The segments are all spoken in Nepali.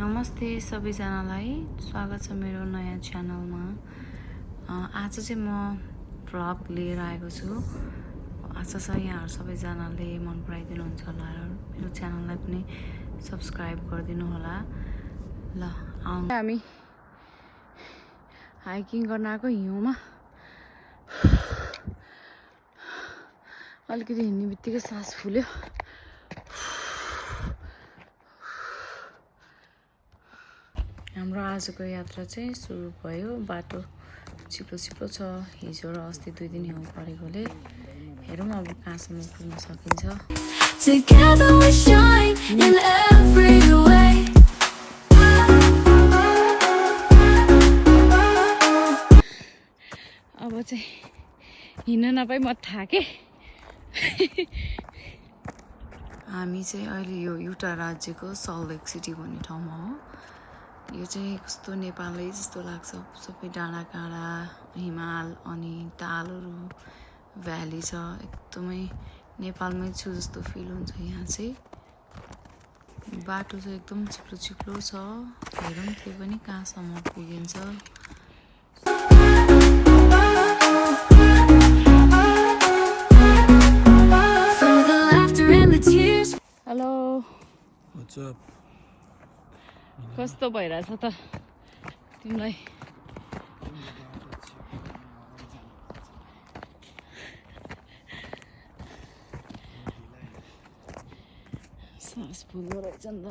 नमस्ते सबैजनालाई स्वागत छ मेरो नयाँ च्यानलमा। आज चाहिँ म भ्लग लिएर आएको छु। आशा छ यहाँहरू सबैजनाले मन पराइदिनुहुन्छ होला र मेरो च्यानललाई पनि सब्स्क्राइब गरिदिनु होला। ल हामी हाइकिङ गर्न आएको हिउँमा। अलिकति हिँड्ने बित्तिकै सास फुल्यो। हाम्रो आजको यात्रा चाहिँ सुरु भयो। बाटो चिप्लो चिप्लो छ। हिजो र अस्ति 2 दिन हिउँ परेकोले हेरौँ अब कहाँसम्म पुग्न सकिन्छ। Together we shine in every way. अब चाहिँ हिँड्न नपाइ म थाकेँ। हामी चाहिँ अहिले यो युटा राज्यको सल्ट लेक सिटी भन्ने ठाउँमा हो। यो चाहिँ कस्तो नेपालै जस्तो लाग्छ। सबै डाँडाकाँडा, हिमाल अनि तालहरू, भ्याली छ। एकदमै नेपालमै छु जस्तो फिल हुन्छ यहाँ चाहिँ। बाटो चाहिँ एकदम चिप्लो चिप्लो छ। हेरौँ त्यो पनि कहाँसम्म पुगिन्छ। हेलो, कस्तो भइरहेछ त तिमीलाई? सास फुल्दो रहेछ नि त।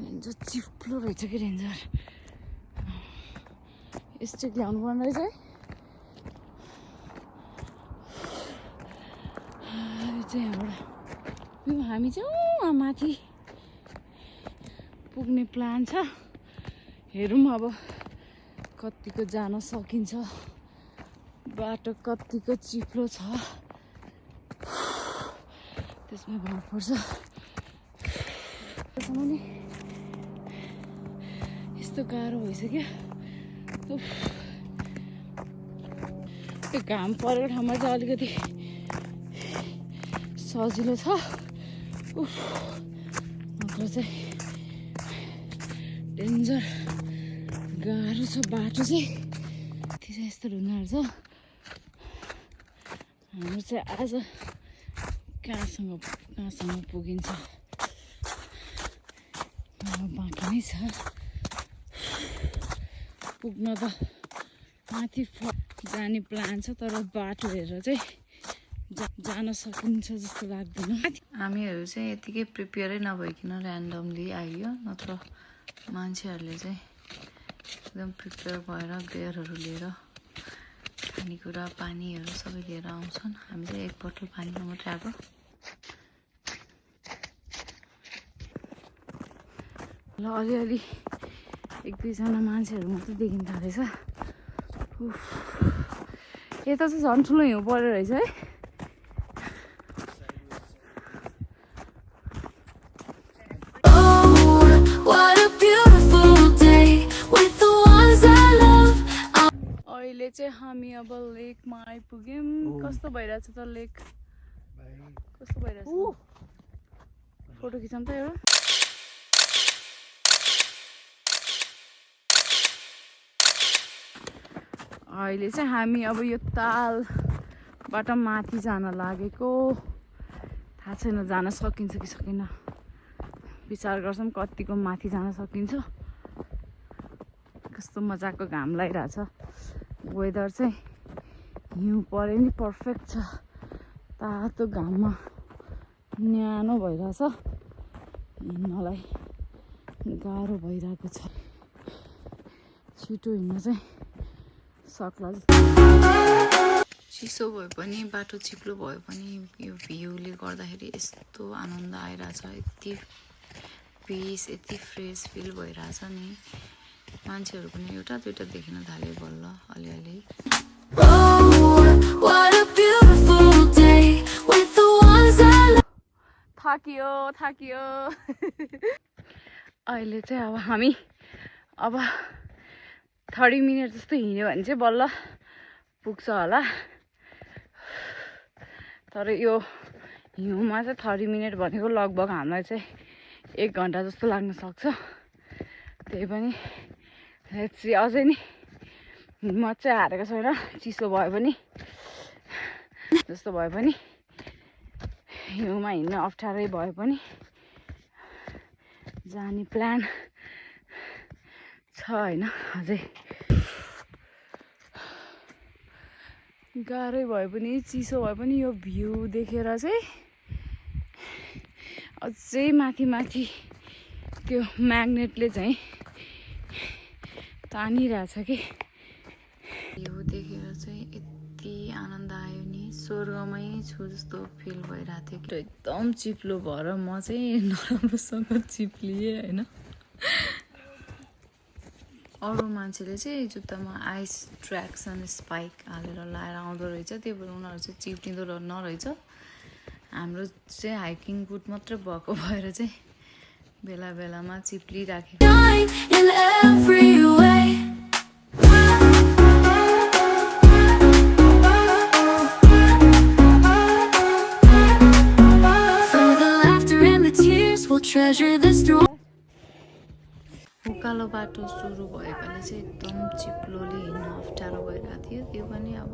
रेन्जर चिप्लो रहेछ कि रेन्जर। स्टिक ल्याउनु पर्ने रहेछ है। चाहिँ यहाँबाट हामी चाहिँ माथि पुग्ने प्लान छ। हेरौँ अब कतिको जान सकिन्छ। बाटो कतिको चिप्लो छ त्यसमा भर पर्छ। यस्तो गाह्रो भइसक्यो। त्यो घाम परेको ठाउँमा चाहिँ अलिकति सजिलो छ। नत्र चाहिँ डेन्जर गाह्रो छ बाटो चाहिँ। त्यो चाहिँ यस्तो ढुङ्गाहरू छ। हाम्रो चाहिँ आज कहाँसम्म पुगिन्छ बाँकी नै छ। पुग्न त माथि जाने प्लान छ तर बाटो हेरेर चाहिँ जान सकिन्छ जस्तो लाग्दैन। हामीहरू चाहिँ यतिकै प्रिपेयरै नभइकन ऱ्यान्डमली आइयो। नत्र मान्छेहरूले चाहिँ एकदम प्रिपेयर भएर गियरहरू लिएर खानेकुरा पानीहरू सबै लिएर आउँछन्। हामी चाहिँ 1 बोतल पानीमा मात्रै आएको। ल अलिअलि 1-2 जना मान्छेहरू मात्रै देखिन थालेछ। यता चाहिँ झन् ठुलो हिउँ परेको रहेछ है। अहिले चाहिँ हामी अब लेकमा आइपुग्यौँ। कस्तो भइरहेछ त लेक? कस्तो भइरहेछ? फोटो खिचौँ त एउटा। अहिले चाहिँ हामी अब यो तालबाट माथि जान लागेको। थाहा छैन जान सकिन्छ कि सकिन्न। विचार गर्छौँ कतिको माथि जान सकिन्छ। कस्तो मजाको घाम लागिरहेछ। वेदर चाहिँ हिउँ परे नि पर्फेक्ट छ। तातो घाममा न्यानो भइरहेछ। हिँड्नलाई गाह्रो भइरहेको छ। छिटो हिँड्न चाहिँ सक्ला। चिसो भए पनि बाटो चिप्लो भए पनि यो भ्यूले गर्दाखेरि यस्तो आनन्द आइरहेछ। यति पिस यति फ्रेस फिल भइरहेछ नि। मान्छेहरू पनि एउटा दुइटा देखिन थाल्यो बल्ल अलिअलि। थाकियो। अहिले चाहिँ अब हामी 30 मिनट जस्तो हिँड्यो भने चाहिँ बल्ल पुग्छ होला। तर यो हिउँमा चाहिँ 30 मिनट भनेको लगभग हामीलाई चाहिँ 1 घन्टा जस्तो लाग्न सक्छ त्यही पनि लेट्स सी अझै नि हिम्मत चाहिँ हारेको छैन चिसो भए पनि जस्तो भए पनि हिउँमा हिँड्न अप्ठ्यारै भए पनि जाने प्लान छ हैन अझै गाह्रै भए पनि चिसो भए पनि यो भ्यू देखेर चाहिँ अझै माथि माथि त्यो म्याग्नेटले चाहिँ तानिरहेछ कि यो देखेर चाहिँ यति आनन्द आयो नि स्वर्गमै छु जस्तो फिल भइरहेको थियो एकदम चिप्लो भएर म चाहिँ नराम्रोसँग चिप्लिएँ होइन अरू मान्छेले चाहिँ जुत्तामा आइस ट्र्याक्सन स्पाइक हालेर लाएर आउँदो रहेछ त्यही भएर उनीहरू चाहिँ चिप्लिँदो नरहेछ हाम्रो चाहिँ हाइकिङ बुट मात्रै भएको भएर चाहिँ बेला बेलामा चिप्लिराखेको Shine in every way. For the laughter and the tears, we'll treasure this through. उकालो बाटो सुरु भएकोले चाहिँ एकदम चिप्लोले हिँड्न अप्ठ्यारो भइरहेको थियो त्यो पनि अब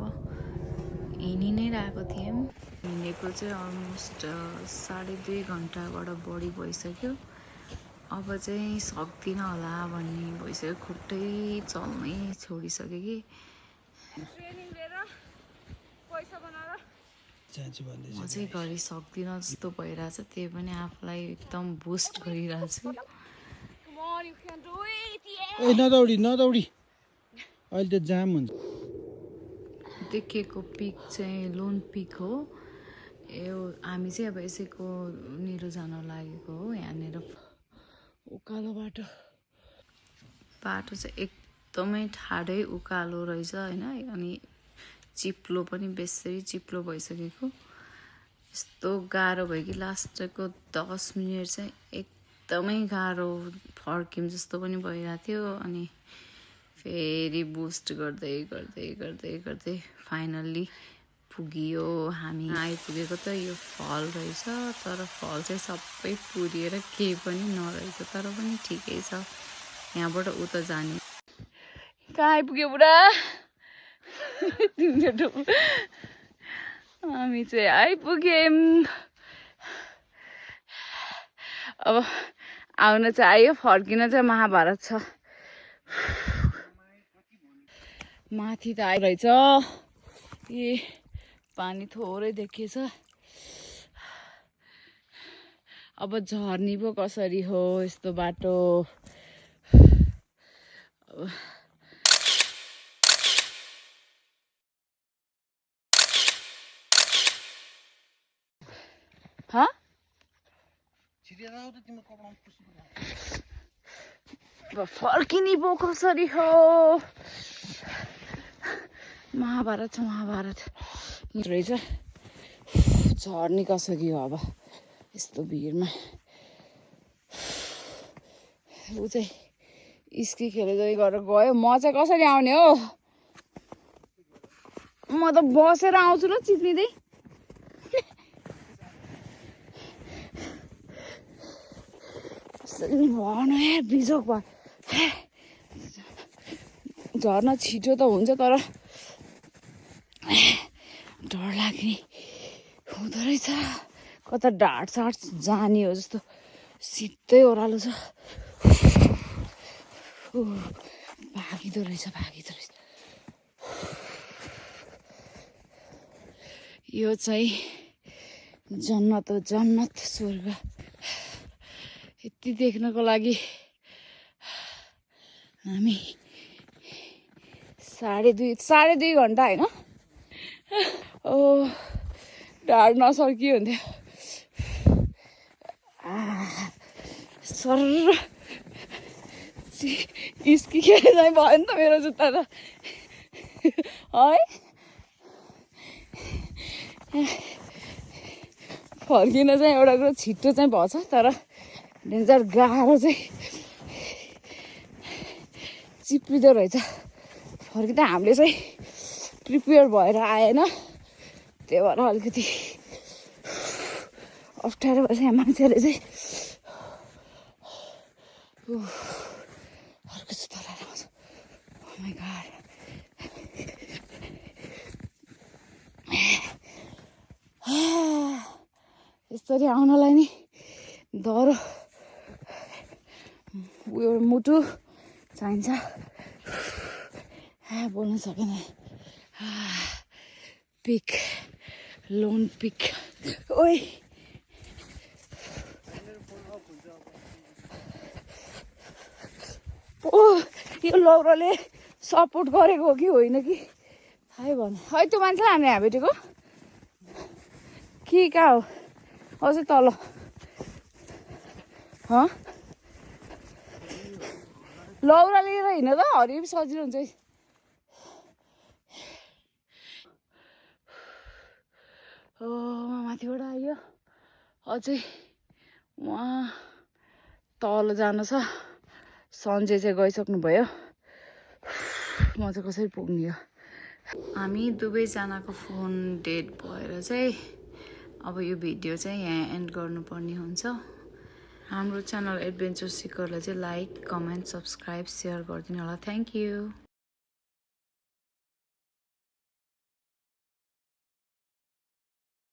हिँडि नै रहेको थियौँ हिँडेको चाहिँ अलमोस्ट 2.5 घन्टाबाट बढी भइसक्यो अब चाहिँ सक्दिनँ होला भन्ने भइसक्यो खुट्टै चल्नै छोडिसक्यो कि म चाहिँ घरि सक्दिनँ जस्तो भइरहेछ त्यही पनि आफूलाई एकदम बुस्ट गरिरहेको छु ए नदौडी अहिले त जाम हुन्छ देखेको पिक चाहिँ लोन पिक हो हामी चाहिँ अब यसैको निरो जान लागेको हो यहाँनिर उकालो बाटो चाहिँ एकदमै ठाडै उकालो रहेछ होइन अनि चिप्लो पनि बेसरी चिप्लो भइसकेको यस्तो गाह्रो भयो कि लास्टको 10 मिनट चाहिँ एकदमै गाह्रो फर्क्यौँ जस्तो पनि भइरहेको थियो अनि फेरि बुस्ट गर्दै फाइनल्ली पुगियो हामी आइपुगेको त यो फल रहेछ तर फल चाहिँ सबै पुरिएर केही पनि नरहेछ तर पनि ठिकै छ यहाँबाट उता जाने कहाँ आइपुग्यो बुढा हामी चाहिँ आइपुग्यौँ अब आउन चाहिँ आयो फर्किन चाहिँ महाभारत छ माथि त आइरहेछ ए पानी थोरै देखिएछ अब झर्नी पो कसरी हो यस्तो बाटो हाँ फर्किने पो कसरी हो महाभारत छ महाभारत रहेछ झर्ने कसरी हो अब यस्तो भिडमा ऊ चाहिँ स्की खेलेजै गरेर गयो म चाहिँ कसरी आउने हो म त बसेर आउँछु र चिप्लिँदै कसरी भन यार बिजोक भयो झर्न छिटो त हुन्छ तर डर लाग्ने हुँदो रहेछ कता ढाड साड जाने हो जस्तो सिधै ओह्रालो छ भागिदो रहेछ यो चाहिँ जन्नत हो जन्नत स्वर्ग यति देख्नको लागि हामी 2.5 घन्टा होइन ओ ढाड नसर्कियो हुन्थ्यो सर स्की खेले चाहिँ भयो नि त मेरो जुत्ता त है फर्किन चाहिँ एउटा कुरो छिटो चाहिँ भएछ तर डेन्जर गाह्रो चाहिँ चिप्लिँदो रहेछ फर्किँदा हामीले चाहिँ प्रिपेयर भएर आएन त्यही भएर अलिकति अप्ठ्यारो भएछ यहाँ मान्छेहरूले चाहिँ अर्को जुत्ता लगाएर आउँछ Oh my God. यसरी आउनलाई नि डह्रो उयो मुटु चाहिन्छ बोल्न सकेन पिक लोन पिक ओइ ओ यो लौरोले सपोर्ट गरेको हो कि होइन कि थाहै भएन है त्यो मान्छेलाई हामीले यहाँ भेटेको कि कहाँ हो अझै तल लौरा लिएर हिँड त हरि सजिलो हुन्छ है माथिबाट आयो अझै उहाँ तल जानु छ सन्जय चाहिँ गइसक्नु भयो म चाहिँ कसरी पुग्ने हो हामी दुवैजनाको फोन डेड भएर चाहिँ अब यो भिडियो चाहिँ यहाँ एन्ड गर्नुपर्ने हुन्छ हाम्रो च्यानल एडभेन्चर सिकरलाई चाहिँ लाइक कमेन्ट सब्सक्राइब सेयर गरिदिनु होला थ्याङ्क यू